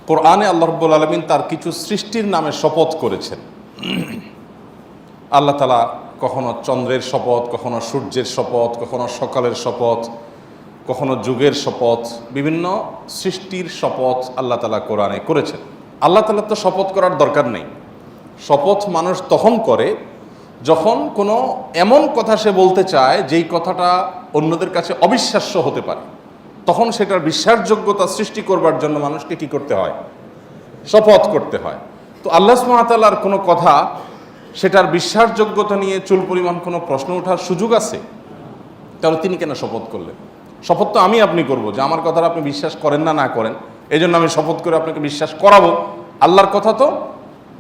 কোরআনে আল্লাহ রাব্বুল আলামিন তার কিছু সৃষ্টির নামে শপথ করেছেন। আল্লাহ তাআলা কখনো চন্দ্রের শপথ, কখনো সূর্যের শপথ, কখনো সকালের শপথ, কখনো যুগের শপথ, বিভিন্ন সৃষ্টির শপথ আল্লাহ তাআলা কোরআনে করেছেন। আল্লাহ তাআলা তো শপথ করার দরকার নেই। শপথ মানুষ তখন করে যখন কোনো এমন কথা সে বলতে চায় যেই কথাটা অন্যদের কাছে অবিশ্বাস্য হতে পারে, তখন সেটার বিশ্বাসযোগ্যতা সৃষ্টি করবার জন্য মানুষকে কি করতে হয়? শপথ করতে হয়। তো আল্লাহ সুবহানাহু ওয়া তাআলার কোনো কথা সেটার বিশ্বাসযোগ্যতা নিয়ে চুল পরিমাণ কোনো প্রশ্ন ওঠার সুযোগ আছে? তাহলে তিনি কেন শপথ করলেন? শপথ তো আমি আপনি করব, যে আমার কথাটা আপনি বিশ্বাস করেন না না করেন, এই জন্য আমি শপথ করে আপনাকে বিশ্বাস করাবো। আল্লাহর কথা তো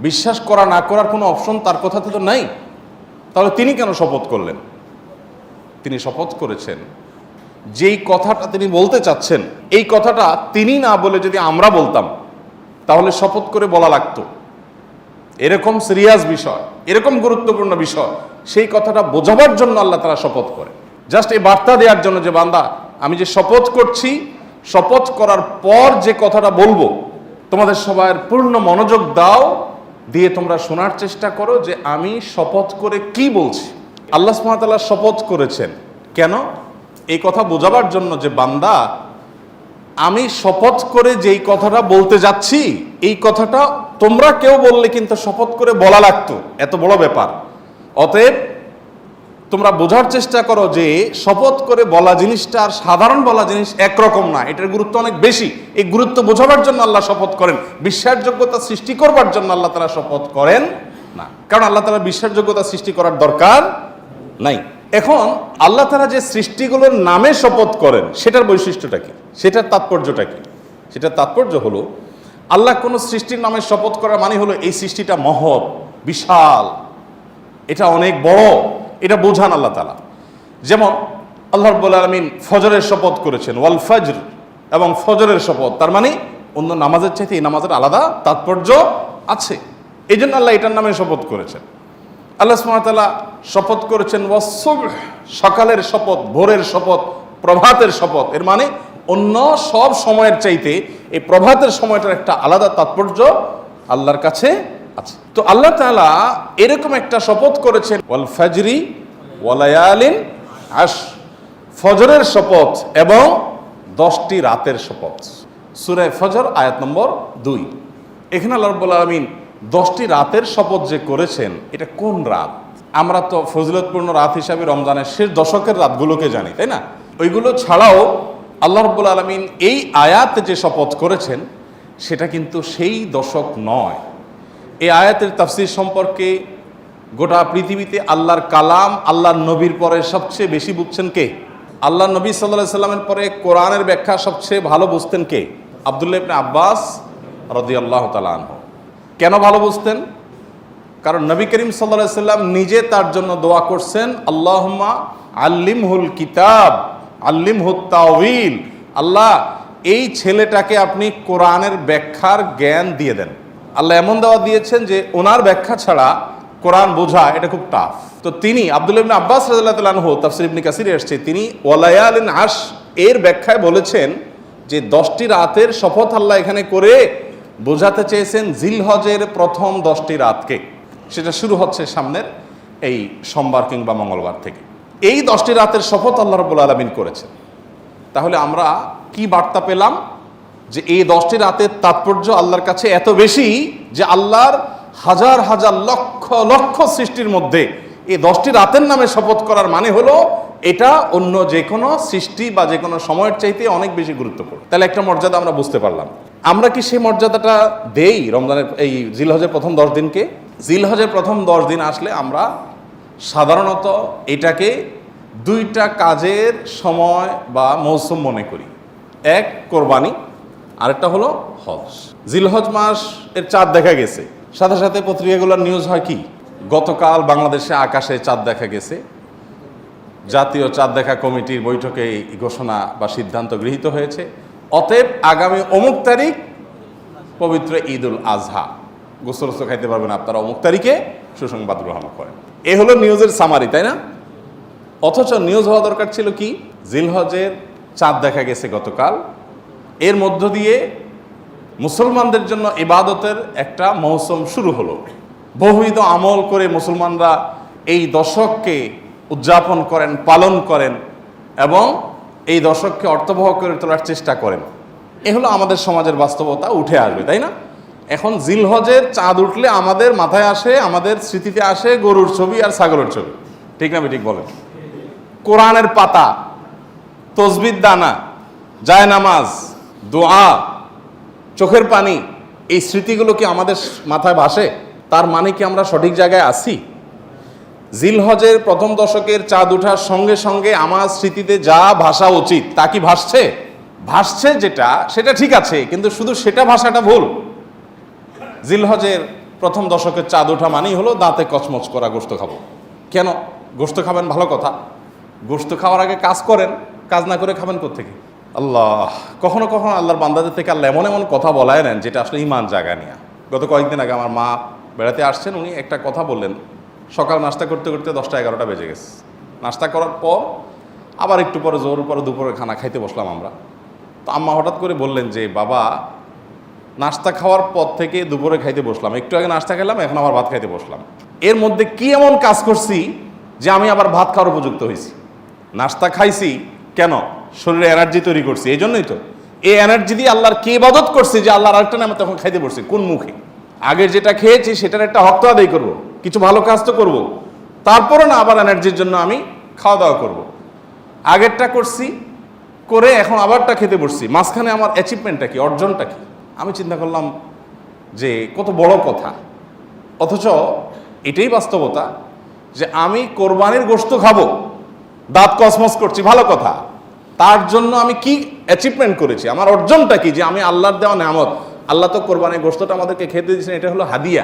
বিশ্বাস করা না করার কোনো অপশন তার কথাতে তো নাই। তাহলে তিনি কেন শপথ করলেন? তিনি শপথ করেছেন যেই কথাটা তিনি বলতে চাচ্ছেন, এই কথাটা তিনি না বলে যদি আমরা বলতাম তাহলে শপথ করে বলা লাগতো। এরকম সিরিয়াস বিষয়, এরকম গুরুত্বপূর্ণ বিষয়, সেই কথাটা বোঝাবার জন্য আল্লাহ তাআলা শপথ করে। জাস্ট এই বার্তা দেওয়ার জন্য যে বান্দা আমি যে শপথ করছি, শপথ করার পর যে কথাটা বলবো তোমাদের সবার পূর্ণ মনোযোগ দাও, দিয়ে তোমরা শোনার চেষ্টা করো যে আমি শপথ করে কি বলছি। আল্লাহ সুবহানাহু ওয়া তাআলা শপথ করেছেন কেন? এই কথা বোঝাবার জন্য যে বান্দা আমি শপথ করে যেই কথাটা বলতে যাচ্ছি, এই কথাটা তোমরা কেউ বললে কিন্তু শপথ করে বলা লাগতো, এত বড় ব্যাপার। অতএব তোমরা বোঝার চেষ্টা করো যে শপথ করে বলা জিনিসটা আর সাধারণ বলা জিনিস একরকম না, এটার গুরুত্ব অনেক বেশি। এই গুরুত্ব বোঝাবার জন্য আল্লাহ শপথ করেন, বিশ্বাসযোগ্যতা সৃষ্টি করবার জন্য আল্লাহ তাআলা শপথ করেন না। কারণ আল্লাহ তাআলা বিশ্বাসযোগ্যতা সৃষ্টি করার দরকার নাই। এখন আল্লাহ তাআলা যে সৃষ্টিগুলোর নামে শপথ করেন সেটার বৈশিষ্ট্যটা কি, সেটার তাৎপর্যটা কি? সেটার তাৎপর্য হলো আল্লাহ কোনো সৃষ্টির নামে শপথ করার মানে হলো এই সৃষ্টিটা মহৎ, বিশাল, এটা অনেক বড়, এটা বোঝান আল্লাহ তাআলা। যেমন আল্লাহ রাব্বুল আলামিন ফজরের শপথ করেছেন, ওয়াল ফজর, এবং ফজরের শপথ, তার মানে অন্য নামাজের চাইতে এই নামাজের আলাদা তাৎপর্য আছে, এই জন্য আল্লাহ এটার নামে শপথ করেছেন। আল্লাহ সুবহানাহু ওয়া তাআলা শপথ করেছেন ওয়াস-সুবহ, সকালের শপথ, ভোরের শপথ, প্রভাতের শপথ। এর মানে অন্য সব সময়ের চাইতে এই প্রভাতের সময়টার একটা আলাদা তাৎপর্য আল্লাহর কাছে আছে। তো আল্লাহ তাআলা এরকম একটা শপথ করেছেন, ওয়াল ফাজরি ওয়া লায়ালিন আশর, ফজরের শপথ এবং 10টি রাতের শপথ। সূরা ফজর আয়াত নম্বর 2। এখানে আল্লাহ রাব্বুল আলামিন 10টি রাতের শপথ যে করেছেন, এটা কোন রাত? আমরা তো ফজিলতপূর্ণ রাত হিসাবে রমজানের শেষ দশকের রাতগুলোকে জানি, তাই না? ওইগুলো ছাড়াও আল্লাহ রাব্বুল আলামিন এই আয়াতে যে শপথ করেছেন সেটা কিন্তু সেই দশক নয়। এই আয়াতের তাফসীর সম্পর্কে গোটা পৃথিবীতে আল্লাহর কালাম, আল্লাহর নবীর পরে সবচেয়ে বেশি বুঝছেন কে? আল্লাহ নবী সাল্লাল্লাহু আলাইহি সাল্লামের পরে কোরআনের ব্যাখ্যা সবচেয়ে ভালো বুঝতেন কে? আব্দুল্লাহ ইবনে আব্বাস রাদিয়াল্লাহু তাআলা আনহু। কেন ভালো বুঝতেন? কারণ নবী করিম সাল্লাল্লাহু আলাইহি সাল্লাম নিজে তার জন্য দোয়া করছেন, আল্লাহুম্মা আল্লিমহুল কিতাব আল্লিমহুত তাওয়িল, আল্লাহ এই ছেলেটাকে আপনি কোরআনের ব্যাখ্যার জ্ঞান দিয়ে দেন। আল্লাহ এমন দাওয়া দিয়েছেন যে ওনার ব্যাখ্যা ছাড়া কোরআন বোঝা এটা খুব টাফ। তো তিনি আব্দুল্লাহ ইবনে আব্বাস রাদিয়াল্লাহু তাআলা আনহু, তাফসীর ইবনে কাসিরে আসছে, তিনি ওয়ালায়ালিন আশ এর ব্যাখ্যায় বলেছেন যে 10টি রাতের শপথ আল্লাহ এখানে করে বোঝাতে চেয়েছেন জিলহজের প্রথম 10টি রাতকে। সেটা শুরু হচ্ছে সামনের এই সোমবার কিংবা মঙ্গলবার থেকে। এই 10টি রাতের শপথ আল্লাহ রাব্বুল আলামিন করেছেন। তাহলে আমরা কি বার্তা পেলাম? যে এই 10টি রাতের তাৎপর্য আল্লাহর কাছে এত বেশি যে আল্লাহর হাজার হাজার লক্ষ লক্ষ সৃষ্টির মধ্যে এই 10টি রাতের নামে শপথ করার মানে হলো এটা অন্য যে কোনো সৃষ্টি বা যে কোনো সময়ের চাইতে অনেক বেশি গুরুত্বপূর্ণ। তাহলে একটা মর্যাদা আমরা বুঝতে পারলাম। আমরা কি সেই মর্যাদাটা দেই রমজানের এই জিলহজের প্রথম 10 দিনকে? জিলহজের প্রথম 10 দিন আসলে আমরা সাধারণত এটাকে 2টা কাজের সময় বা মৌসুম মনে করি। এক কোরবানি, আরেকটা হলো হজ। জিলহজ মাস এর চাঁদ দেখা গেছে, সাথে সাথে পত্রিকাগুলোর নিউজ হয় কি, গতকাল বাংলাদেশে আকাশে চাঁদ দেখা গেছে। জাতীয় চাঁদ দেখা কমিটির বৈঠকে এই ঘোষণা বা সিদ্ধান্ত গৃহীত হয়েছে। অতএব আগামী অমুক তারিখ পবিত্র ঈদুল আজহা, গোসল খাইতে পারবেন আপনারা অমুক তারিখে, সুসংবাদ গ্রহণ করেন। এ হলো নিউজের সামারি, তাই না? অথচ নিউজ হওয়া দরকার ছিল কি, জিলহজের চাঁদ দেখা গেছে গতকাল, এর মধ্য দিয়ে মুসলমানদের জন্য ইবাদতের একটা মৌসুম শুরু হলো। বহুবিধ আমল করে মুসলমানরা এই দশককে উদযাপন করেন, পালন করেন এবং এই দশককে অর্থবহ করে তোলার চেষ্টা করেন। এ হলো আমাদের সমাজের বাস্তবতা, উঠে আসবে, তাই না? এখন জিলহজের চাঁদ উঠলে আমাদের মাথায় আসে, আমাদের স্মৃতিতে আসে গরুর ছবি আর ছাগলের ছবি, ঠিক না? ঠিক বলেন। কোরআনের পাতা, তসবির দানা, জায়নামাজ, দোয়া, চোখের পানি, এই স্মৃতিগুলো কি আমাদের মাথায় ভাসে? তার মানে কি আমরা সঠিক জায়গায় আছি? জিলহজের প্রথম দশকের চাঁদ ওঠার সঙ্গে সঙ্গে আমার স্মৃতিতে যা ভাসা উচিত তা কি ভাসছে? ভাসছে যেটা, সেটা ঠিক আছে, কিন্তু শুধু সেটা ভাষাটা ভুল। জিলহজের প্রথম দশকের চাঁদ ওঠা মানেই হলো দাঁতে কচমচ করা গোশত খাবো। কেন গোশত খাবেন? ভালো কথা। গোশত খাওয়ার আগে কাজ করেন, কাজ না করে খাবেন কোত্থেকে? আল্লাহ, কখনো কখনো আল্লাহর বান্দাদের থেকে আল্লাহ এমন এমন কথা বলায় নেন যেটা আসলে ইমান জায়গা নিয়ে। গত কয়েকদিন আগে আমার মা বেড়াতে আসছেন, উনি একটা কথা বললেন। সকাল নাস্তা করতে করতে 10টা-11টা বেজে গেছে। নাস্তা করার পর আবার একটু পরে জোর পরে দুপুরে খানা খাইতে বসলাম আমরা। তো আম্মা হঠাৎ করে বললেন যে, বাবা, নাস্তা খাওয়ার পর থেকে দুপুরে খাইতে বসলাম, একটু আগে নাস্তা খেলাম, এখন আবার ভাত খাইতে বসলাম। এর মধ্যে কি এমন কাজ করছি যে আমি আবার ভাত খাওয়ার উপযুক্ত হয়েছি? নাস্তা খাইছি কেন? শরীরে এনার্জি তৈরি করছি, এই জন্যই তো। এই এনার্জি দিয়ে আল্লাহর কে ইবাদত করছি যে আল্লাহর আরেকটা নামে তখন খাইতে বসছি? কোন মুখে? আগের যেটা খেয়েছি সেটার একটা হক তো আদায় করবো, কিছু ভালো কাজ তো করবো, তারপরে না আবার এনার্জির জন্য আমি খাওয়া দাওয়া করব। আগেরটা করছি, করে এখন আবারটা খেতে বসছি, মাঝখানে আমার অ্যাচিভমেন্টটা কি, অর্জনটা কি? আমি চিন্তা করলাম যে কত বড় কথা, অথচ এটাই বাস্তবতা যে আমি কোরবানির গোশত খাবো, দাঁত কসমস করছি, ভালো কথা। তার জন্য আমি কি অ্যাচিভমেন্ট করেছি, আমার অর্জনটা কি? যে আমি আল্লাহর দেওয়া নেয়ামত, আল্লাহ তো কোরবানির গোশতটা আমাদেরকে খেতে দিয়েছেন, এটা হলো হাদিয়া,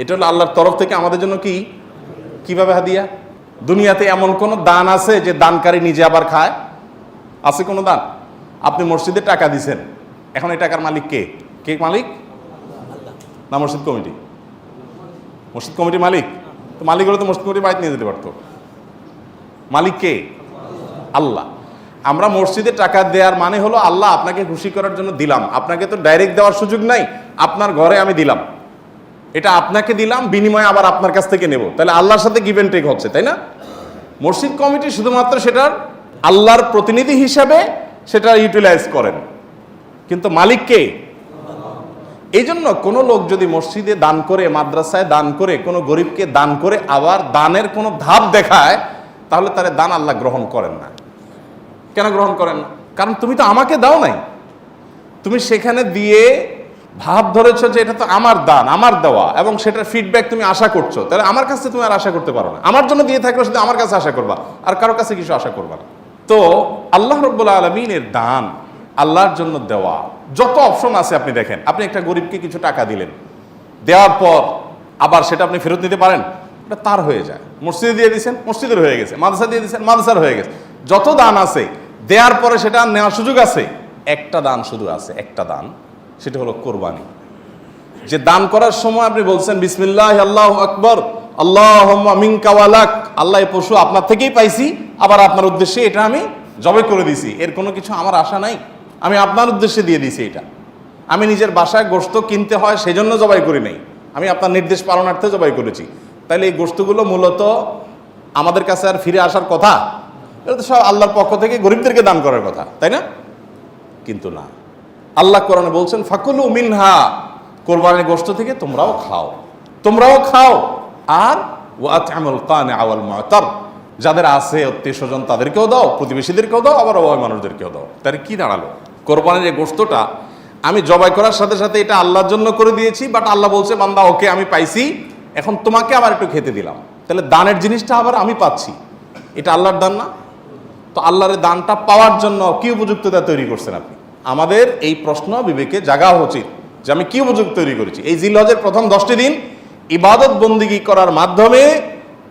এটা হলো আল্লাহর তরফ থেকে আমাদের জন্য। কি কিভাবে হাদিয়া? দুনিয়াতে এমন কোন দান আছে যে দানকারী নিজে আবার খায়? আছে কোনো দান? আপনি মসজিদে টাকা দিছেন, এখন এই টাকার মালিক কে? কে মালিক? না মসজিদ কমিটি? মসজিদ কমিটি মালিক? তো মালিক হলে তো মসজিদ কমিটি বাড়িতে নিয়ে যেতে পারতো। মালিক কে? আল্লাহ। আমরা মসজিদে টাকা দেওয়ার মানে হলো আল্লাহ আপনাকে খুশি করার জন্য দিলাম, আপনাকে তো ডাইরেক্ট দেওয়ার সুযোগ নাই, আপনার ঘরে আমি দিলাম, এটা আপনাকে দিলাম, বিনিময়ে আবার আপনার কাছ থেকে নেব, তাহলে আল্লাহর সাথে গিভ এন্ড টেক হচ্ছে, তাই না? মসজিদ কমিটি শুধুমাত্র সেটার আল্লাহর প্রতিনিধি হিসাবে সেটা ইউটিলাইজ করেন, কিন্তু মালিক কে? এই জন্য কোনো লোক যদি মসজিদে দান করে, মাদ্রাসায় দান করে, কোনো গরিবকে দান করে আবার দানের কোনো ধাপ দেখায়, তাহলে তার দান আল্লাহ গ্রহণ করেন না। কেন গ্রহণ করেন না? কারণ তুমি তো আমাকে দাও নাই, তুমি সেখানে দিয়ে ভাব ধরেছ যে এটা তো আমার দান, আমার দেওয়া, এবং সেটার ফিডব্যাক তুমি আশা করছো, তাহলে আমার কাছে তুমি আর আশা করতে পারো না। আমার জন্য দিয়ে থাকলে শুধু আমার কাছে আশা করবা, আর কারো কাছে কিছু আশা করবা না। তো আল্লাহ রাব্বুল আলামিনের দান, আল্লাহর জন্য দেওয়া, যত অপশন আছে আপনি দেখেন। আপনি একটা গরিবকে কিছু টাকা দিলেন, দেওয়ার পর আবার সেটা আপনি ফেরত নিতে পারেন? এটা তার হয়ে যায়। মসজিদে দিয়ে দিয়েছেন, মসজিদের হয়ে গেছে। মাদ্রাসা দিয়ে দিয়েছেন, মাদ্রাসার হয়ে গেছে। যত দান আছে দেওয়ার পরে সেটা নেওয়ার সুযোগ আছে। একটা দান শুধু আছে, একটা দান, সেটা হলো কোরবানি। যে দান করার সময় আপনি বলছেন বিসমিল্লাহ আল্লাহু আকবার, আল্লাহুম্মা মিনকা ওয়া লাক, আল্লাহ এই পশু আপনার থেকেই পাইছি, আবার আপনার উদ্দেশ্যে এটা আমি জবাই করে দিছি, এর কোনো কিছু আমার আশা নাই, আমি আপনার উদ্দেশ্যে দিয়ে দিছি। এটা আমি নিজের বাসায় গোশত কিনতে হয় সেজন্য জবাই করি নাই, আমি আপনার নির্দেশ পালনার্থে জবাই করেছি। তাহলে এই গোশতগুলো মূলত আমাদের কাছে আর ফিরে আসার কথা? এটা তো সব আল্লাহর পক্ষ থেকে গরিবদেরকে দান করার কথা, তাই না? কিন্তু না, আল্লাহ কোরআনে বলছেন ফাকুলু মিনহা, কোরবানির গোশত থেকে তোমরাও খাও, তোমরাও খাও, আর ওয়াতআমুল কানিআ ওয়াল মু'তার, যাদের আছে আত্মীয় স্বজন তাদেরকেও দাও, প্রতিবেশীদেরকেও দাও, আবার অভাবী মানুষদেরকেও দাও। তার কি দাঁড়ালো? কোরবানির এই গোশতটা আমি জবাই করার সাথে সাথে এটা আল্লাহর জন্য করে দিয়েছি, বাট আল্লাহ বলছে বান্দা ওকে আমি পাইছি, এখন তোমাকে আবার একটু খেতে দিলাম, তাহলে দানের জিনিসটা আবার আমি পাচ্ছি, এটা আল্লাহর দান না? তো আল্লাহর দানটা পাওয়ার জন্য কি উপযুক্ততা তৈরি করছেন আপনি? আমাদের এই প্রশ্ন বিবেকে জাগা উচিত যে আমি কি উপযুক্ত তৈরি করেছি। এই জিলহজের প্রথম 10টি দিন ইবাদত বন্দিগি করার মাধ্যমে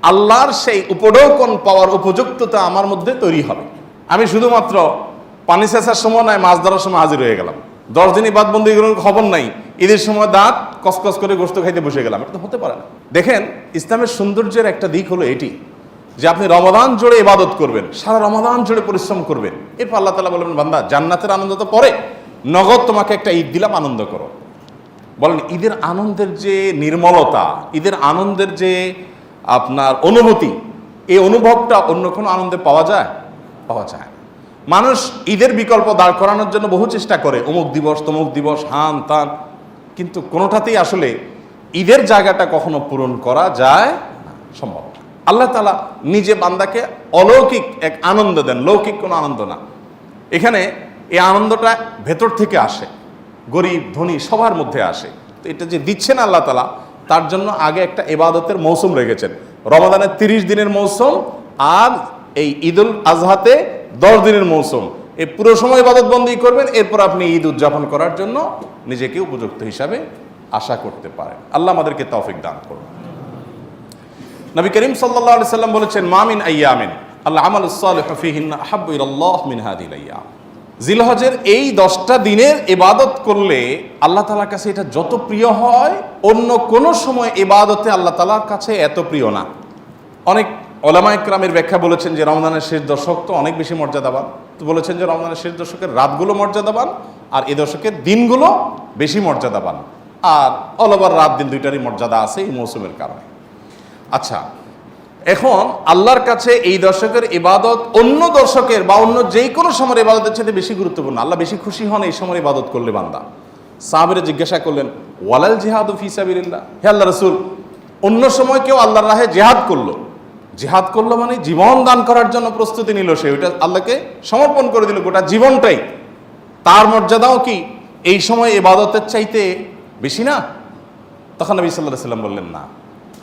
আল্লাহর সেই উপঢৌকন পাওয়ার উপযুক্ততা আমার মধ্যে তৈরি হবে। আমি শুধুমাত্র পানি সেচার সময় নয়, মাছ ধরার সময় হাজির হয়ে গেলাম, 10 দিন ইবাদত বন্দিগির খবর নাই, ঈদের সময় দাঁত কসকস করে গোশত খাইতে বসে গেলাম, এটা তো হতে পারে না। দেখেন, ইসলামের সৌন্দর্যের একটা দিক হলো এটি যে আপনি রমাদান জুড়ে ইবাদত করবেন, সারা রমাদান জুড়ে পরিশ্রম করবেন, এরপর আল্লাহ তাআলা বলবেন বান্দা জান্নাতের আনন্দ তো পরে, নগদ তোমাকে একটা ঈদ দিলাম, আনন্দ করো। বলেন ঈদের আনন্দের যে নির্মলতা, ঈদের আনন্দের যে আপনার অনুভূতি, এই অনুভবটা অন্য কোনো আনন্দে পাওয়া যায়? পাওয়া যায় না। মানুষ ঈদের বিকল্প দাঁড় করানোর জন্য বহু চেষ্টা করে, অমুক দিবস তমুক দিবস, হান তান, কিন্তু কোনোটাতেই আসলে ঈদের জায়গাটা কখনো পূরণ করা যায় না, সম্ভব না। আল্লাহ তাআলা নিজে বান্দাকে অলৌকিক এক আনন্দ দেন, লৌকিক কোনো আনন্দ না। এখানে এই আনন্দটা ভেতর থেকে আসে, গরিব ধনী সবার মধ্যে আসে। তো এটা যে দিচ্ছেন আল্লাহ তাআলা, তার জন্য আগে একটা ইবাদতের মৌসুম রেখেছেন। রমাদানের 30 দিনের মৌসুম, আর এই ঈদুল আজহাতে 10 দিনের মৌসুম। এই পুরো সময় ইবাদত বন্দী করবেন, এরপর আপনি ঈদ উদযাপন করার জন্য নিজেকে উপযুক্ত হিসাবে আশা করতে পারেন। আল্লাহ আমাদেরকে তৌফিক দান করুন। নবী করিম সাল্লাল্লাহু আলাইহি সাল্লাম বলেছেন, মা মিন আইয়ামিন আল আমালুস সালিহু ফীহিন্না আহাব্বু ইলাল্লাহ মিন হাযিহিল আইয়াম। জিলহজের এই 10টা দিনের ইবাদত করলে আল্লাহ তাআলার কাছে এটা যত প্রিয় হয়, অন্য কোনো সময় ইবাদতে আল্লাহ তাআলার কাছে এত প্রিয় না। অনেক উলামা ইকরামের ব্যাখ্যা বলেছেন যে রমজানের শেষ দশক তো অনেক বেশি মর্যাদাবান। তো বলেছেন যে রমজানের শেষ দশকের রাতগুলো মর্যাদাবান, আর এ দশকের দিনগুলো বেশি মর্যাদাবান। আর অল ওভার রাত দিন দুইটারই মর্যাদা আছে এই মৌসুমের কারণে। আচ্ছা, এখন আল্লাহর কাছে এই দশকের ইবাদত অন্য দশকের বা অন্য যে কোনো সময়ের ইবাদতের চেয়ে বেশি গুরুত্বপূর্ণ। আল্লাহ বেশি খুশি হন এই সময় ইবাদত করলে বান্দা। সাহাবীরা জিজ্ঞাসা করলেন, ওয়ালাল জিহাদু ফি সাবিলিল্লাহ, হে আল্লাহ রাসূল, অন্য সময় কেউ আল্লাহর রাহে জিহাদ করলো, জিহাদ করলো মানে জীবন দান করার জন্য প্রস্তুতি নিল, সে ওইটা আল্লাহকে সমর্পণ করে দিল গোটা জীবনটাই, তার মর্যাদাও কি এই সময় ইবাদতের চাইতে বেশি না? তখন নবী সাল্লাল্লাহু আলাইহি ওয়াসাল্লাম বললেন, না,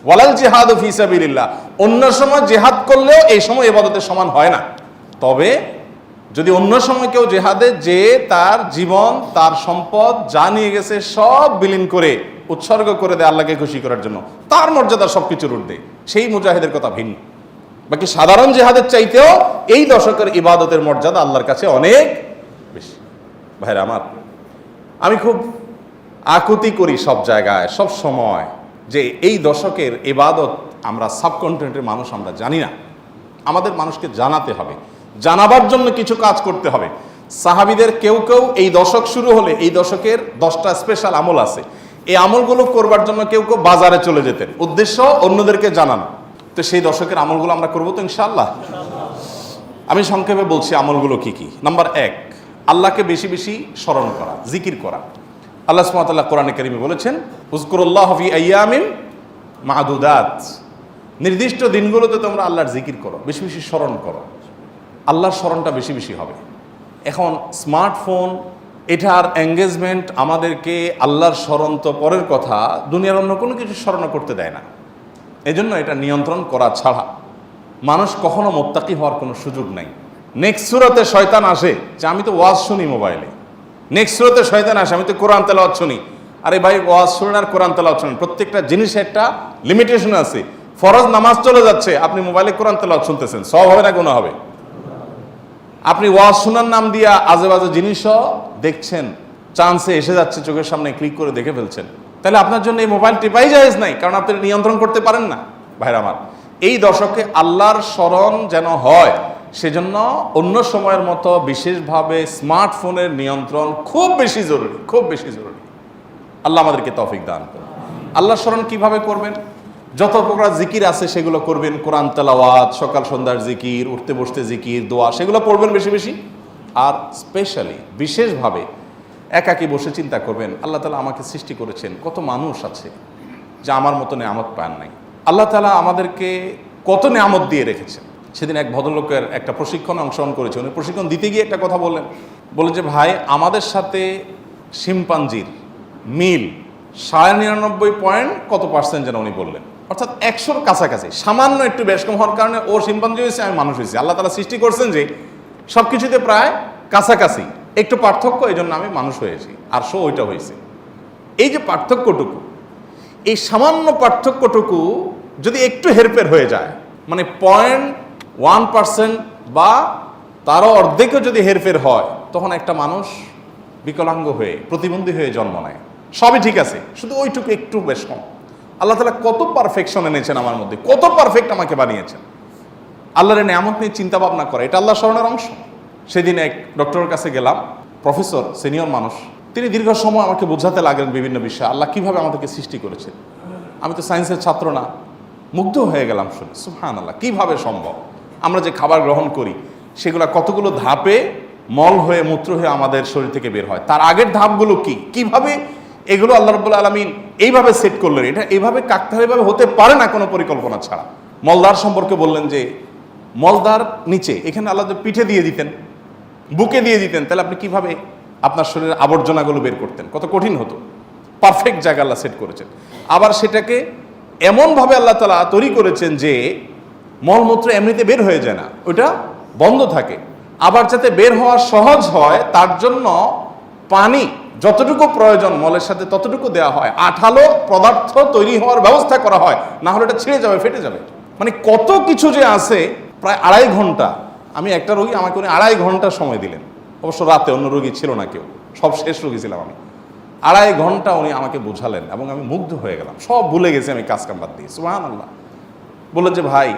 ওয়ালাল জিহাদু ফি সাবিলিল্লাহ, অন্য সময় জিহাদ করলেও এই সময় ইবাদতের সমান হয় না। তবে যদি অন্য সময় কেউ জিহাদে যে তার জীবন তার সম্পদ যা নিয়ে গেছে সব বিলীন করে উৎসর্গ করে দেয় আল্লাহকে খুশি করার জন্য, তার মর্যাদা সবকিছুর ঊর্ধ্বে, সেই মুজাহিদের কথা ভিন্ন। বাকি সাধারণ জিহাদের চাইতেও এই দশকের ইবাদতের মর্যাদা আল্লাহর কাছে অনেক বেশি। ভাইরা আমার, আমি খুব আকুতি করি সব জায়গায় সব সময় যে এই দশকের ইবাদত আমরা সাবকন্টিনেন্টের মানুষ আমরা জানি না। আমাদের মানুষকে জানাতে হবে, জানাবার জন্য কিছু কাজ করতে হবে। সাহাবীদের কেউ কেউ এই দশক শুরু হলে এই দশকের 10টা স্পেশাল আমল আছে, এই আমলগুলো করবার জন্য কেউ কেউ বাজারে চলে যেতেন, উদ্দেশ্য অন্যদেরকে জানানো। তো সেই দশকের আমলগুলো আমরা করবো তো ইনশাআল্লাহ। আমি সংক্ষেপে বলছি আমলগুলো কি কি। নাম্বার 1, আল্লাহকে বেশি বেশি স্মরণ করা, জিকির করা। আল্লাহ সুবহানাহু ওয়া তাআলা কোরআনে কারীমে বলেছেন, উযকুরুল্লাহ ফি আইয়ামিন মা'দুদাত, নির্দিষ্ট দিনগুলোতে তোমরা আল্লাহর জিকির করো, বেশি বেশি স্মরণ করো, আল্লাহর স্মরণটা বেশি বেশি হবে। এখন স্মার্টফোন, এটার এঙ্গেজমেন্ট আমাদেরকে আল্লাহর স্মরণ তো পরের কথা, দুনিয়ার অন্য কোনো কিছু স্মরণ করতে দেয় না। এজন্য এটা নিয়ন্ত্রণ করা ছাড়া মানুষ কখনো মুত্তাকি হওয়ার কোনো সুযোগ নাই। নেক্সট সূরাতে শয়তান আসে যে আমি তো ওয়াজ শুনি মোবাইলে, নেক্সট সূরাতে শয়তান আসে আমি তো কোরআন তেলাওয়াত শুনি। আরে ভাই, ওয়াজ শুনেন আর কোরআন তেলাওয়াত শুনেন, প্রত্যেকটা জিনিসের একটা লিমিটেশন আছে। ফরজ নামাজ চলে যাচ্ছে, আপনি মোবাইলে কোরআন তেলাওয়াত শুনতেছেন, সব হবে না গুনাহ হবে। আপনি ওয়াজ শোনার নাম দিয়া আজে বাজে জিনিসও দেখছেন, চান্সে এসে যাচ্ছে চোখের সামনে, ক্লিক করে দেখে ফেলছেন, তাহলে আপনার জন্য এই মোবাইল টিপাই জায়েজ নাই, কারণ আপনি নিয়ন্ত্রণ করতে পারেন না। ভাইরা আমার, এই দশকে আল্লাহর স্মরণ যেন হয়, সেজন্য অন্য সময়ের মতো বিশেষভাবে স্মার্টফোনের নিয়ন্ত্রণ খুব বেশি জরুরি, খুব বেশি জরুরি। আল্লাহ আমাদেরকে তৌফিক দান করুন। আল্লাহর স্মরণ কিভাবে করবেন? যত প্রকার জিকির আছে সেগুলো করবেন, কোরআন তেলাওয়াত, সকাল সন্ধ্যার জিকির, উঠতে বসতে জিকির, দোয়া, সেগুলো পড়বেন বেশি বেশি। আর স্পেশালি বিশেষভাবে একাকী বসে চিন্তা করবেন, আল্লাহ তাআলা আমাকে সৃষ্টি করেছেন, কত মানুষ আছে যা আমার মতো নেয়ামত পান নাই, আল্লাহ তাআলা আমাদেরকে কত নেয়ামত দিয়ে রেখেছেন। সেদিন এক ভদ্রলোকের একটা প্রশিক্ষণে অংশগ্রহণ করেছে, উনি প্রশিক্ষণ দিতে গিয়ে একটা কথা বললেন, যে ভাই, আমাদের সাথে শিম্পাঞ্জির মিল 99.9 কত পার্সেন্ট যেন উনি বললেন, অর্থাৎ 100-র কাছাকাছি, সামান্য একটু বেশ কম হওয়ার কারণে ও শিম্পাঞ্জি হয়েছে, আমি মানুষ হয়েছি। আল্লাহ তাআলা সৃষ্টি করছেন যে সব কিছুতে প্রায় কাছাকাছি, একটু পার্থক্য, এই জন্য আমি মানুষ হয়েছি, আর সো ওইটা হয়েছে। এই যে পার্থক্যটুকু, এই সামান্য পার্থক্যটুকু যদি একটু হেরফের হয়ে যায়, মানে 0.1% বা তারও অর্ধেকও যদি হেরফের হয়, তখন একটা মানুষ বিকলাঙ্গ হয়ে, প্রতিবন্ধী হয়ে জন্ম নেয়। সবই ঠিক আছে, শুধু ওইটুকু একটু বেশ কম। আল্লাহ তাআলা কত পারফেকশন এনেছেন আমার মধ্যে, কত পারফেক্ট আমাকে বানিয়েছেন। আল্লাহর নেয়ামত নিয়ে চিন্তা ভাবনা করে, এটা আল্লাহ স্মরণের অংশ। সেদিন এক ডক্টরের কাছে গেলাম, প্রফেসর, সিনিয়র মানুষ, তিনি দীর্ঘ সময় আমাকে বোঝাতে লাগলেন বিভিন্ন বিষয়, আল্লাহ কিভাবে আমাদেরকে সৃষ্টি করেছেন। আমি তো সায়েন্সের ছাত্র না, মুগ্ধ হয়ে গেলাম শুনে, সুবহানাল্লাহ, কিভাবে সম্ভব? আমরা যে খাবার গ্রহণ করি সেগুলো কতগুলো ধাপে মল হয়ে মূত্র হয়ে আমাদের শরীর থেকে বের হয়, তার আগের ধাপগুলো কি, কিভাবে এগুলো আল্লাহ রাব্বুল আলামিন এইভাবে সেট করলেন। এটা এইভাবে কাকতালীয়ভাবে হতে পারে না কোনো পরিকল্পনা ছাড়া। মলদার সম্পর্কে বললেন যে মলদার নিচে, এখানে আল্লাহ যদি পিঠে দিয়ে দিতেন, বুকে দিয়ে দিতেন, তাহলে আপনি কিভাবে আপনার শরীরের আবর্জনাগুলো বের করতেন? কত কঠিন হতো। পারফেক্ট জায়গা আল্লাহ সেট করেছেন। আবার সেটাকে এমনভাবে আল্লাহ তাআলা তৈরি করেছেন যে মলমূত্র এমনিতে বের হয়ে যায় না, ওটা বন্ধ থাকে। আবার যাতে বের হওয়া সহজ হয় তার জন্য পানি যতটুকু প্রয়োজন মলের সাথে ততটুকু দেওয়া হয়, আঠালো পদার্থ তৈরি হওয়ার ব্যবস্থা করা হয়, না হলে এটা ছিঁড়ে যাবে, ফেটে যাবে। মানে কত কিছু যে আছে। প্রায় 2.5 ঘন্টা, আমি একটা রোগী, আমাকে উনি 2.5 ঘন্টা সময় দিলেন। অবশ্য রাতে অন্য রোগী ছিল না, কেউ, সব শেষ রোগী ছিলাম আমি। 2.5 ঘন্টা উনি আমাকে বোঝালেন এবং আমি মুগ্ধ হয়ে গেলাম, সব ভুলে গেছি আমি কাজ কাম বাদ দিয়ে। সুবহানাল্লাহ। বললেন যে ভাই,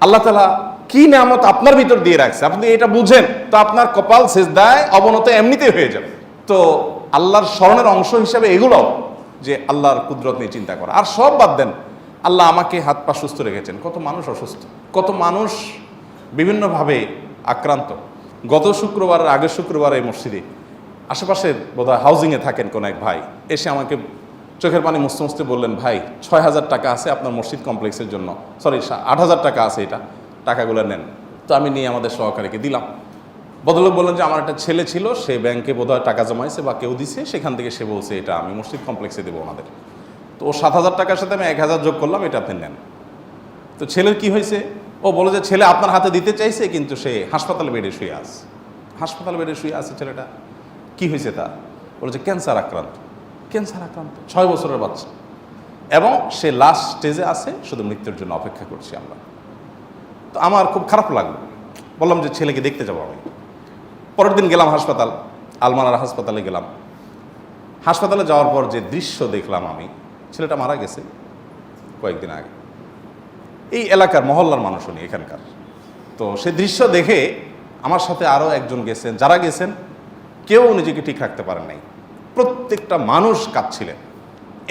আল্লাহ তাআলা কি নিয়ামত আপনার ভিতর দিয়ে রাখছে, আপনি এটা বুঝেন তো আপনার কপাল সিজদায় অবনত এমনিতেই হয়ে যাবে। তো আল্লাহর স্মরণের অংশ হিসাবে এগুলোও, যে আল্লাহর কুদরত নিয়ে চিন্তা করা। আর সব বাদ দেন, আল্লাহ আমাকে হাত পা সুস্থ রেখেছেন। কত মানুষ অসুস্থ, কত মানুষ বিভিন্নভাবে আক্রান্ত। গত শুক্রবার, আগের শুক্রবার এই মসজিদে আশেপাশের বোধহয় হাউজিংয়ে থাকেন কোন এক ভাই এসে আমাকে চোখের পানি মুছতে মুছতে বললেন, ভাই 6,000 টাকা আছে আপনার মসজিদ কমপ্লেক্সের জন্য, সরি 8,000 টাকা আছে, এটা টাকাগুলো নেন। তো আমি নিয়ে আমাদের সহকারীকে দিলাম। ভদ্রলোক বললেন যে আমার একটা ছেলে ছিল, সে ব্যাংকে বোধহয় টাকা জমাইছে বা কেউ দিছে, সেখান থেকে সে বলছে এটা আমি মসজিদ কমপ্লেক্সে দেবো ওনাদের। তো ও 7,000 টাকার সাথে আমি 1,000 যোগ করলাম, এটা আপনি নেন। তো ছেলের কি হয়েছে? ও বলে যে ছেলে আপনার হাতে দিতে চাইছে, কিন্তু সে হাসপাতালে বেডে শুয়ে আছে। হাসপাতালে বেডে শুয়ে আছে ছেলেটা। কি হয়েছে তার? বলে যে ক্যান্সার আক্রান্ত। ক্যান্সার আক্রান্ত, 6 বছরের বাচ্চা, এবং সে লাস্ট স্টেজে আছে, শুধু মৃত্যুর জন্য অপেক্ষা করছি আমরা। তো আমার খুব খারাপ লাগলো, বললাম যে ছেলেকে দেখতে যাবো আমি। পরের দিন গেলাম হাসপাতাল, আলমানার হাসপাতালে গেলাম। হাসপাতালে যাওয়ার পর যে দৃশ্য দেখলাম আমি, ছেলেটা মারা গেছে কয়েকদিন আগে। এই এলাকার মহল্লার মানুষ উনি, এখানকার। তো সেই দৃশ্য দেখে আমার সাথে আরও একজন গেছেন, যারা গেছেন কেউ নিজেকে ঠিক রাখতে পারেন নাই। প্রত্যেকটা মানুষ কাঁদছিলেন,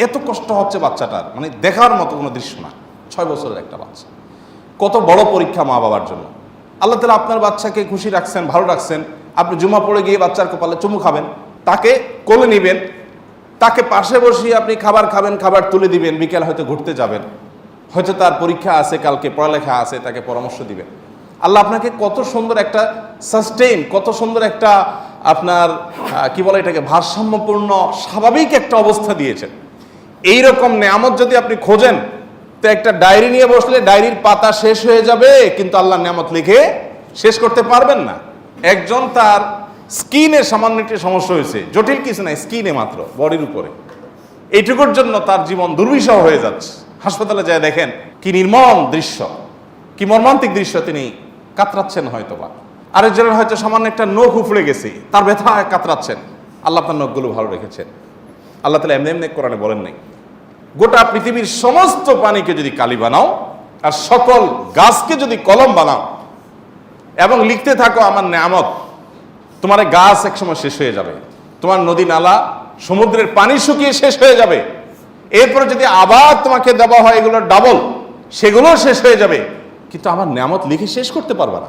এত কষ্ট হচ্ছে বাচ্চাটার, মানে দেখার মতো কোনো দৃশ্য না। 6 বছরের একটা বাচ্চা, কত বড় পরীক্ষা মা বাবার জন্য। আল্লাহ তাআলা আপনার বাচ্চাকে খুশি রাখছেন, ভালো রাখছেন। আপনি জুমা পড়ে গিয়ে বাচ্চার কপালে চুমু খাবেন, তাকে কোলে নেবেন, তাকে পাশে বসিয়ে আপনি খাবার খাবেন, খাবার তুলে দিবেন, বিকেল হয়তো ঘুরতে যাবেন, হয়তো তার পরীক্ষা আছে, কালকে পড়ালেখা আছে, তাকে পরামর্শ দিবেন। আল্লাহ আপনাকে কত সুন্দর একটা সাস্টেইন, কত সুন্দর একটা আপনার কি বলে এটাকে, ভারসাম্যপূর্ণ স্বাভাবিক একটা অবস্থা দিয়েছেন। এইরকম নেয়ামত যদি আপনি খোঁজেন, তো একটা ডায়েরি নিয়ে বসলে ডায়েরির পাতা শেষ হয়ে যাবে, কিন্তু আল্লাহর নেয়ামত লিখে শেষ করতে পারবেন না। একজন তার স্কিনে সামান্য একটি সমস্যা হয়েছে, জটিল কিছু নাই, স্কিনে মাত্র, বডির উপরে, এইটুকুর জন্য তার জীবন দুর্বিষহ হয়ে যাচ্ছে। হাসপাতালে যায় দেখেন কি নির্মম দৃশ্য, কি মর্মান্তিক দৃশ্য, তিনি কাতরাচ্ছেন হয়তোবা। আরেকজনের হয়তো সামান্য একটা নখ উফড়ে গেছে, তার ব্যথা কাতরাচ্ছেন। আল্লাহ আপনার নখগুলো ভালো রেখেছেন। আল্লাহ তাআলা এমনি এমনি কোরআনে বলেন নাই, গোটা পৃথিবীর সমস্ত পানিকে যদি কালি বানাও আর সকল গাছকে যদি কলম বানাও এবং লিখতে থাকো আমার নেয়ামত, তোমার গাছ একসময় শেষ হয়ে যাবে, তোমার নদী নালা সমুদ্রের পানি শুকিয়ে শেষ হয়ে যাবে। এরপরে যদি আবার তোমাকে দেওয়া হয় এগুলোর ডাবল, সেগুলোও শেষ হয়ে যাবে, কিন্তু আমার নেয়ামত লিখে শেষ করতে পারবে না।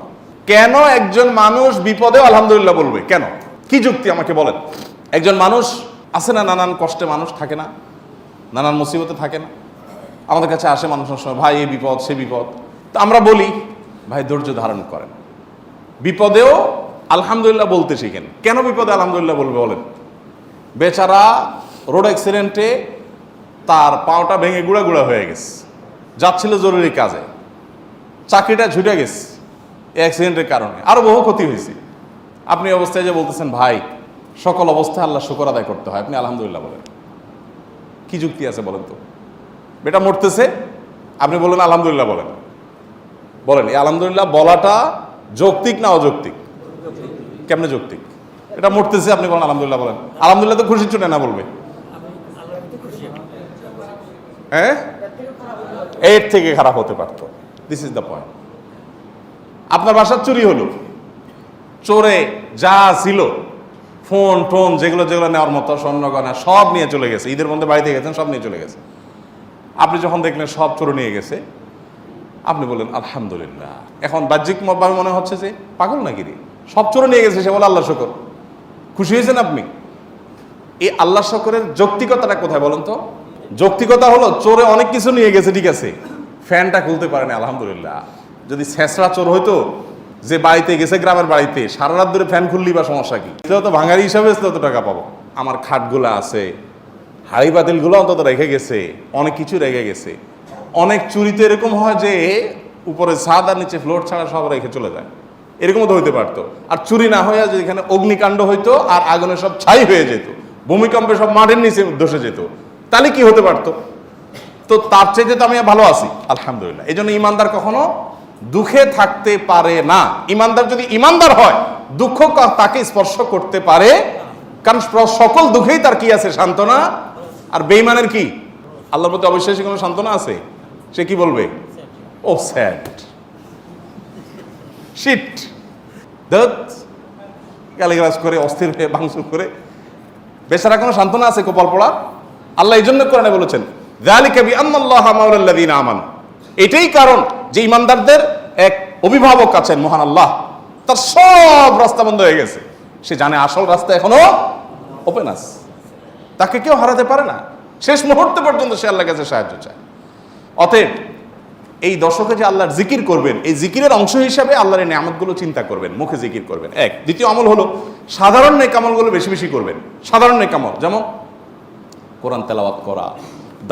কেন একজন মানুষ বিপদেও আলহামদুলিল্লাহ বলবে? কেন? কি যুক্তি আমাকে বলেন। একজন মানুষ আছে না, নানান কষ্টে মানুষ থাকে না, নানান মুসিবতে থাকে না, আমাদের কাছে আসে মানুষের সময়, ভাই এই বিপদ সে বিপদ। তো আমরা বলি ভাই ধৈর্য ধারণ করেন, বিপদেও আলহামদুলিল্লাহ বলতে শিখেন। কেন বিপদে আলহামদুলিল্লাহ বলবে বলেন? বেচারা রোড অ্যাক্সিডেন্টে তার পাওটা ভেঙে গুঁড়া গুঁড়া হয়ে গেছে, যাচ্ছিল জরুরি কাজে, চাকরিটা ছুটে গেছে এই অ্যাক্সিডেন্টের কারণে, আরো বহু ক্ষতি হয়েছে। আপনি অবস্থায় যে বলতেছেন ভাই সকল অবস্থায় আল্লাহ শুকর আদায় করতে হয়, আপনি আলহামদুলিল্লাহ বলেন। কি যুক্তি আছে বলেন তো? বেটা মরতেছে, আপনি বলেন আলহামদুলিল্লাহ বলেন। বলেন এই আলহামদুলিল্লাহ বলাটা যৌক্তিক না অযৌক্তিক? কেমনে যৌক্তিক? এটা মরতেছে, আপনি বলেন আলহামদুলিল্লাহ বলেন। আলহামদুলিল্লাহ তো খুশি চুনে না বলবে, হ্যাঁ, এর থেকে খারাপ হতে পারতো। This is the point. আপনার বাসার চুরি হলো, চোরে যা ছিল ফোন টোন যেগুলো যেগুলো নেওয়ার মতো, স্বর্ণ গয়না সব নিয়ে চলে গেছে। ঈদের মধ্যে বাড়িতে গেছেন, সব নিয়ে চলে গেছে। আপনি যখন দেখলেন সব চোরে নিয়ে গেছে, আপনি বললেন আলহামদুলিল্লাহ। এখন বাহ্যিকভাবে মনে হচ্ছে যে পাগল নাকি রে, সব চোরে নিয়ে গেছে, সে বলে আল্লাহ শুকর। খুশি হয়েছেন আপনি? এই আল্লাহ শুকরের যৌক্তিকতাটা কোথায় বলেন তো? যৌক্তিকতা হলো চোরে অনেক কিছু নিয়ে গেছে, ঠিক আছে, ফ্যানটা খুলতে পারেনি, আলহামদুলিল্লাহ। যদি ছেঁচড়া চোর হইতো, যে বাড়িতে গেছে গ্রামের বাড়িতে, সারা রাত ধরে ফ্যান খুললি বা সমস্যা কি? তো ভাঙারি হিসাবে তো টাকা পাবো। আমার খাটগুলো আছে, হাড়ি পাতিলগুলো অন্তত রেখে গেছে, অনেক কিছু রেখে গেছে। অনেক চুরিতে এরকম হয় যে উপরে ছাদ আর নিচে ফ্লোর ছাড়া সব রেখে চলে যায়, এরকমও তো হইতে পারতো। আর চুরি না হইয়া যে এখানে অগ্নিকাণ্ড হইতো আর আগুনে সব ছাই হয়ে যেত, ভূমিকম্পে সব মাটির নিচে ধসে যেত, তাহলে কি হতে পারতো? তো তার চাইতে তো আমি ভালো আছি, আলহামদুলিল্লাহ। এই জন্য ইমানদার কখনো দুঃখে থাকতে পারে না। ইমানদার যদি ইমানদার হয়, দুঃখ তাকে স্পর্শ করতে পারে, কারণ সকল দুঃখেই তার কি আছে? সান্ত্বনা। আর বেঈমানের কি? আল্লাহর প্রতি অবিশ্বাসী কোনো সান্ত্বনা আছে? সে কি বলবে? ও স্যাড, শিট, দত, গালিগালাজ করে, অস্থির হয়ে ভাঙচুর করে, বেচারা কোনো সান্ত্বনা আছে কপাল পড়া? আল্লাহ এই জন্য কোরআনে বলেছেন যালিকা বিআন্নাল্লাহা মাওলাল্লাযীনা আমানু। এটাই কারণ যে ইমানদারদের এক অভিভাবক আছেন মহান আল্লাহ, তার সব রাস্তা বন্ধ হয়ে গেছে, সে জানে আসল রাস্তা এখনো ওপেন আছে, তাকে কেউ হারাতে পারে না। শেষ মুহূর্ত পর্যন্ত সে আল্লাহর কাছে সাহায্য চায়। অতএব এই দশকে যে আল্লাহর জিকির করবেন, এই জিকিরের অংশ হিসাবে আল্লাহর নিয়ামতগুলো চিন্তা করবেন, মুখে জিকির করবেন। এক। দ্বিতীয় আমল হলো সাধারণ নেক আমলগুলো বেশি বেশি করবেন। সাধারণ নেক আমল যেমন কোরআন তেলাওয়াত করা,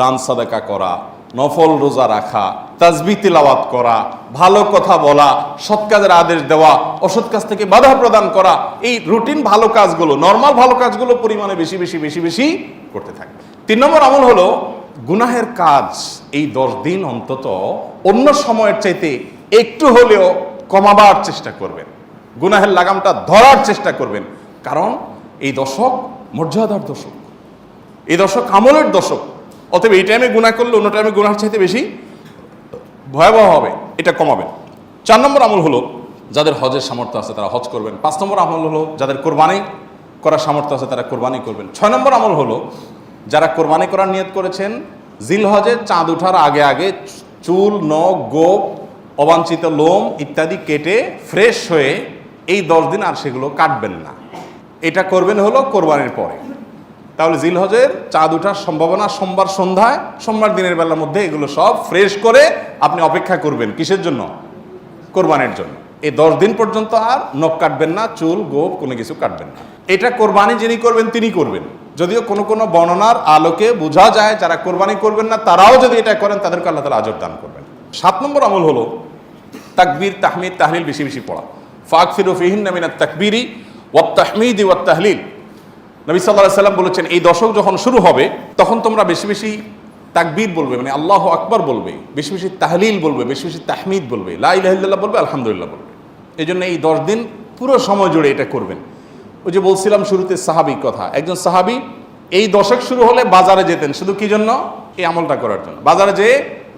দান সাদাকা করা, নফল রোজা রাখা, তাসবিহ তিলাওয়াত করা, ভালো কথা বলা, সৎ কাজের আদেশ দেওয়া, অসৎ কাজ থেকে বাধা প্রদান করা, এই রুটিন ভালো কাজগুলো, নর্মাল ভালো কাজগুলো পরিমাণে বেশি বেশি বেশি বেশি করতে থাকবে। 3 নম্বর আমল হলো গুনাহের কাজ এই 10 দিন অন্তত অন্য সময়ের চাইতে একটু হলেও কমাবার চেষ্টা করবেন, গুনাহের লাগামটা ধরার চেষ্টা করবেন। কারণ এই দশক মর্যাদার দশক, এই দশক আমলের দশক। অতএব এই টাইমে গুনাহ করলে অন্য টাইমে গুনাহের চাইতে বেশি ভয়াবহ হবে, এটা কমাবেন। 4 নম্বর আমল হলো যাদের হজের সামর্থ্য আছে তারা হজ করবেন। 5 নম্বর আমল হলো যাদের কোরবানি করার সামর্থ্য আছে তারা কোরবানি করবেন। 6 নম্বর আমল হলো যারা কোরবানি করার নিয়ত করেছেন জিলহজে চাঁদ ওঠার আগে আগে চুল, নখ, গোপ, অবাঞ্ছিত লোম ইত্যাদি কেটে ফ্রেশ হয়ে এই 10 দিন আর সেগুলো কাটবেন না। এটা করবেন হলো কোরবানির পরে। তাহলে জিলহজের চাঁদ ওঠার সম্ভাবনা সোমবার সন্ধ্যায়, সোমবার দিনের বেলার মধ্যে এগুলো সব ফ্রেশ করে আপনি অপেক্ষা করবেন কিসের জন্য? কোরবানির জন্য। এই 10 দিন পর্যন্ত আর নখ কাটবেন না, চুল, গোপ কোনো কিছু কাটবেন না। এটা কোরবানি যিনি করবেন তিনি করবেন। যদিও কোনো কোনো বর্ণনার আলোকে বোঝা যায় যারা কোরবানি করবেন না তারাও যদি এটা করেন তাদেরকে আল্লাহ তাআলা আজর দান করবেন। 7 নম্বর আমল হলো তাকবীর, তাহমিদ, তাহলিল বেশি বেশি পড়া। ফাকফিরু ফিহিন্না মিনাত তাকবীরি ওয়াত তাহমিদি ওয়াত তাহলিল। নবী সাল্লাল্লাহু আলাইহি সাল্লাম বলেছেন এই দশক যখন শুরু হবে তখন তোমরা বেশি বেশি তাকবীর বলবে, মানে আল্লাহু আকবার বলবে, বেশি বেশি তাহলিল বলবে, বেশি বেশি তাহমিদ বলবে, লা ইলাহা ইল্লাল্লাহ বলবে, আলহামদুলিল্লাহ বলবে। এই জন্য এই 10 দিন পুরো সময় জুড়ে এটা করবেন। ওই যে বলছিলাম শুরুতে সাহাবী কথা, একজন সাহাবী এই দশক শুরু হলে বাজারে যেতেন শুধু কি জন্য? এই আমলটা করার জন্য। বাজারে যেয়ে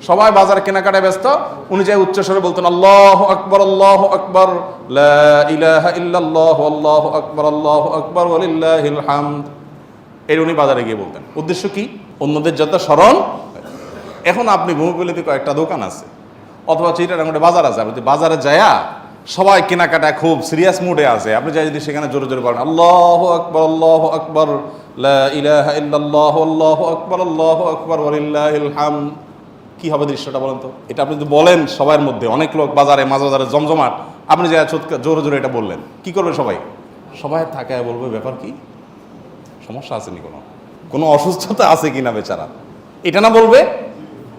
সবাই বাজারে কেনাকাটায় ব্যস্ত, উনি যাই উচ্চস্বরে বলতেন আল্লাহু আকবার, আল্লাহু আকবার, লা ইলাহা ইল্লাল্লাহ, আল্লাহু আকবার, আল্লাহু আকবার, ওয়ালিল্লাহিল হামদ। এর উনি বাজারে গিয়ে বলতেন। উদ্দেশ্য কি? অন্যদের যত স্মরণ। এখন আপনি ভূমিপল্লীতে কয়েকটা দোকান আছে অথবা চিটাগাঙ্গে বাজার আছে, আপনি বাজারে যায়া সবাই কেনাকাটায় খুব সিরিয়াস মুডে আছে, আপনি যাই যদি সেখানে জোরে জোরে বলেন আল্লাহু আকবার, আল্লাহু আকবার, লা ইলাহা ইল্লাল্লাহ, আল্লাহু আকবার, আল্লাহু আকবার, ওয়ালিল্লাহিল হামদ, কি হবে দৃশ্যটা বলেন তো? এটা আপনি যদি বলেন সবার মধ্যে, অনেক লোক বাজারে, মাঝ বাজারে জমজমাট, আপনি যাই জোরে জোরে এটা বললেন, কি করবে সবাই? সবাই তাকায় বলবে ব্যাপার কি, সমস্যা আছে নি, কোনো অসুস্থতা আছে কিনা বেচারা, এটা না বলবে।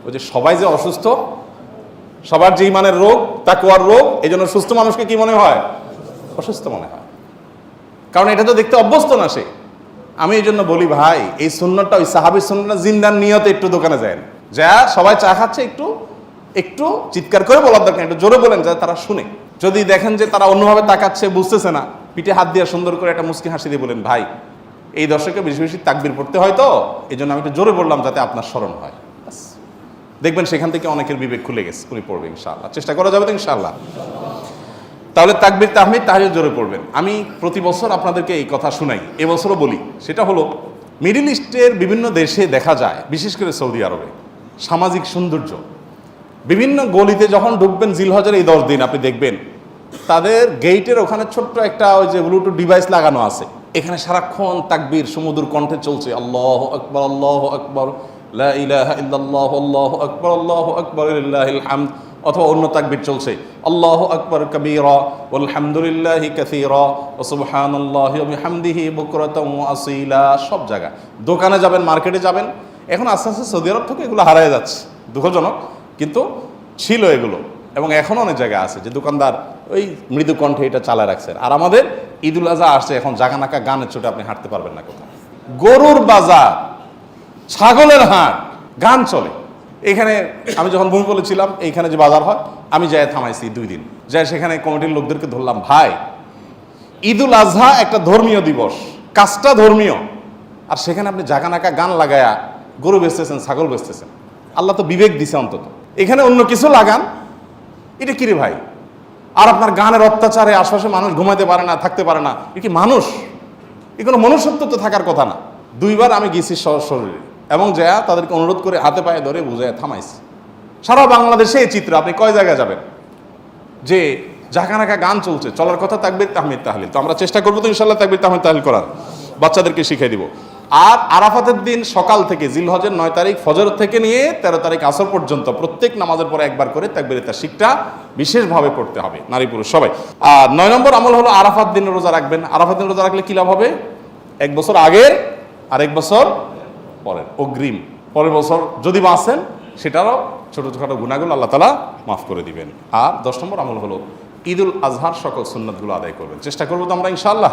ওই যে সবাই যে অসুস্থ, সবার যে ইমানের রোগ, তাকওয়ার রোগ, এই জন্য সুস্থ মানুষকে কি মনে হয়? অসুস্থ মনে হয়, কারণ এটা তো দেখতে অভ্যস্ত না সে। আমি এই জন্য বলি ভাই, এই সুন্নতটা ওই সাহাবীর সুন্নতটা জিন্দার নিয়তে একটু দোকানে যায়, যা সবাই চা খাচ্ছে একটু একটু চিৎকার করে বলার দরকার, একটু জোরে বলেন যাতে তারা শুনে। যদি দেখেন যে তারা অন্যভাবে তাকাচ্ছে, বুঝতেছে না, পিঠে হাত দিয়ে সুন্দর করে একটা মুচকি হাসি দিয়ে বলেন ভাই এই দর্শকে বেশি বেশি তাকবীর পড়তে হয়, তো এই জন্য আমি একটু জোরে বললাম যাতে আপনার স্মরণ হয়। দেখবেন সেখান থেকে অনেকের বিবেক খুলে গেছে, উনি পড়বে ইনশাআল্লাহ। চেষ্টা করা যাবে তো ইনশাআল্লাহ। তাহলে তাকবীর তাহমিদ তাহলিল জোরে পড়বেন। আমি প্রতি বছর আপনাদেরকে এই কথা শুনাই, এবছরও বলি। সেটা হলো মিডল ইস্টের বিভিন্ন দেশে দেখা যায়, বিশেষ করে সৌদি আরবে, সামাজিক সৌন্দর্য। বিভিন্ন গলিতে যখন ঢুকবেন জিলহজের এই 10 দিন আপনি দেখবেন তাদের গেইটের ওখানে ছোট্ট একটা ওই যে ব্লুটুথ ডিভাইস লাগানো আছে, এখানে সারাক্ষণ তাকবীর সুমধুর কণ্ঠে চলছে, আল্লাহু আকবার আল্লাহু আকবার লা ইলাহা ইল্লাল্লাহ আল্লাহু আকবার আল্লাহু আকবার লিল্লাহিল হামদ, অথবা অন্য তাকবীর চলছে আল্লাহু আকবার কাবীরা ওয়াল হামদুলিল্লাহি কাসীরা ওয়া সুবহানাল্লাহি ওয়া বিহামদিহি বুকরাতাও ওয়া আসীলা। সব জায়গায় দোকানে যাবেন, মার্কেটে যাবেন, এখন আস্তে আস্তে সৌদি আরব থেকে এগুলো হারিয়ে যাচ্ছে, দুঃখজনক, কিন্তু ছিল এগুলো। এবং এখনও অনেক জায়গায় আছে যে দোকানদার ওই মৃদু কণ্ঠে এটা চালায় রাখছেন। আর আমাদের ঈদুল আজহা আসছে, এখন জাগানাকা গানের ছোটে আপনি হাঁটতে পারবেন না কোথাও। গরুর বাজার, ছাগলের হাট, গান চলে। এখানে আমি যখন ভূমিপলে ছিলাম, এইখানে যে বাজার হয়, আমি যাই থামাইছি 2 দিন, যাই সেখানে কমিটির লোকদেরকে ধরলাম, ভাই ঈদুল আজহা একটা ধর্মীয় দিবস, কাজটা ধর্মীয়, আর সেখানে আপনি জাগানাকা গান লাগায়া গরু বেচতেছেন, ছাগল বেচতেছেন। আল্লাহ তো বিবেক দিছে অন্তত, এখানে অন্য কিছু লাগান, এটা কিরে ভাই? আর আপনার গানের অত্যাচারে আশপাশে মানুষ ঘুমাইতে পারে না, থাকতে পারে না, এ কি মানুষ? এ কোনো মনুষ্যত্ব তো থাকার কথা না। 2 বার আমি গেছি শরীরে, এবং যা তাদেরকে অনুরোধ করে হাতে পায়ে ধরে বুঝায় থামাইছি। সারা বাংলাদেশে এই চিত্র, আপনি কয় জায়গায় যাবেন যে জাকানাকা গান চলছে, চলার কথা তাকবীর তাহমিদ তাহলিল। তো আমরা চেষ্টা করবো তো ইনশাল্লাহ তাকবীর তাহমিদ তাহলিল করার, বাচ্চাদেরকে শিখিয়ে দিব। আর আরাফাতের দিন সকাল থেকে, জিলহজের 9 তারিখ ফজর থেকে নিয়ে 13 তারিখ আসর পর্যন্ত প্রত্যেক নামাজের পরে একবার করে তাকবীর তাশরিকটা বিশেষভাবে পড়তে হবে, নারী পুরুষ সবাই। আর 9 নম্বর আমল হলো আরাফাত দিন রোজা রাখবেন। আরাফাত দিন রোজা রাখলে কি লাভ হবে? 1 বছর আগের আর 1 বছর পরের অগ্রিম, পরের বছর যদি বাঁচেন সেটারও ছোটোখাটো গুনাহগুলো আল্লাহ তাআলা মাফ করে দিবেন। আর 10 নম্বর আমল হলো ঈদুল আজহার সকল সুন্নাতগুলো আদায় করবেন। চেষ্টা করবো তো আমরা ইনশাআল্লাহ।